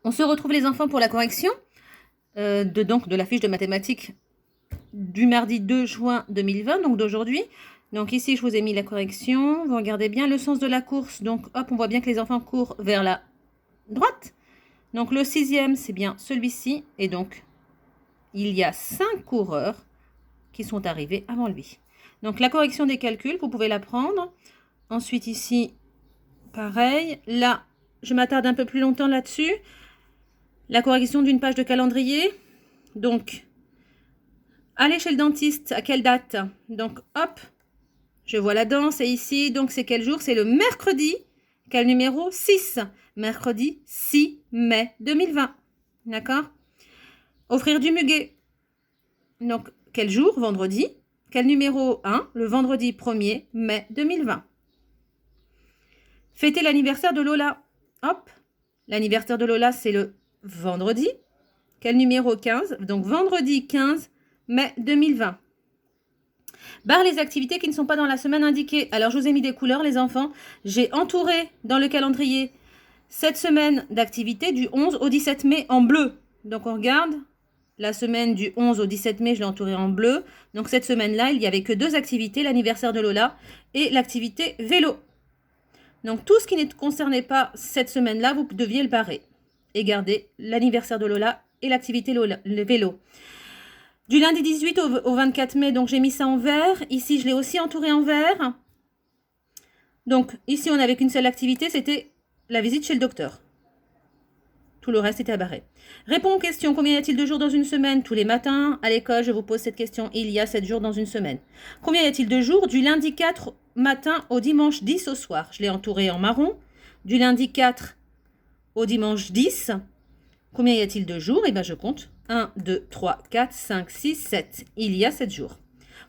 On se retrouve les enfants pour la correction de la fiche de mathématiques du mardi 2 juin 2020, donc d'aujourd'hui. Donc ici, je vous ai mis la correction. Vous regardez bien le sens de la course. Donc hop, on voit bien que les enfants courent vers la droite. Donc le 6e, c'est bien celui-ci. Et donc, il y a 5 coureurs qui sont arrivés avant lui. Donc la correction des calculs, vous pouvez la prendre. Ensuite ici, pareil. Là, je m'attarde un peu plus longtemps là-dessus. La correction d'une page de calendrier. Donc, aller chez le dentiste, à quelle date? Donc, hop, je vois la danse. Et ici, donc, c'est quel jour? C'est le mercredi. Quel numéro? 6. Mercredi 6 mai 2020. D'accord? Offrir du muguet. Donc, quel jour? Vendredi. Quel numéro? 1. Le vendredi 1er mai 2020. Fêter l'anniversaire de Lola. Hop. L'anniversaire de Lola, c'est le vendredi. Quel numéro? 15. Donc, vendredi 15 mai 2020. Barre les activités qui ne sont pas dans la semaine indiquée. Alors, je vous ai mis des couleurs, les enfants. J'ai entouré dans le calendrier cette semaine d'activités du 11 au 17 mai en bleu. Donc, on regarde. La semaine du 11 au 17 mai, je l'ai entourée en bleu. Donc, cette semaine-là, il n'y avait que 2 activités, l'anniversaire de Lola et l'activité vélo. Donc, tout ce qui ne concernait pas cette semaine-là, vous deviez le barrer. Et garder l'anniversaire de Lola et l'activité le vélo. Du lundi 18 au 24 mai, donc j'ai mis ça en vert. Ici, je l'ai aussi entouré en vert. Donc, ici, on n'avait qu'une seule activité, c'était la visite chez le docteur. Tout le reste était à barrer. Réponds aux questions. Combien y a-t-il de jours dans une semaine? Tous les matins, à l'école, je vous pose cette question. Il y a 7 jours dans une semaine. Combien y a-t-il de jours du lundi 4 matin au dimanche 10 au soir? Je l'ai entouré en marron. Du lundi 4 au dimanche 10. Combien y a-t-il de jours? Eh bien, je compte. 1, 2, 3, 4, 5, 6, 7. Il y a 7 jours.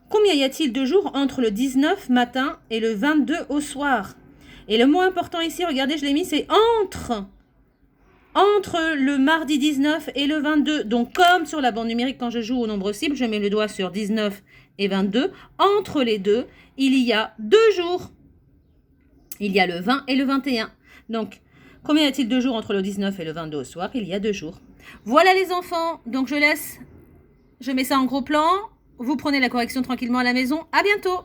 Combien y a-t-il de jours entre le 19 matin et le 22 au soir? Et le mot important ici, regardez, je l'ai mis, c'est entre. Entre le mardi 19 et le 22. Donc, comme sur la bande numérique, quand je joue au nombre cible, je mets le doigt sur 19 et 22. Entre les deux, il y a 2 jours. Il y a le 20 et le 21. Donc, combien y a-t-il de jours entre le 19 et le 22 au soir? Il y a 2 jours. Voilà les enfants. Donc, je mets ça en gros plan. Vous prenez la correction tranquillement à la maison. À bientôt.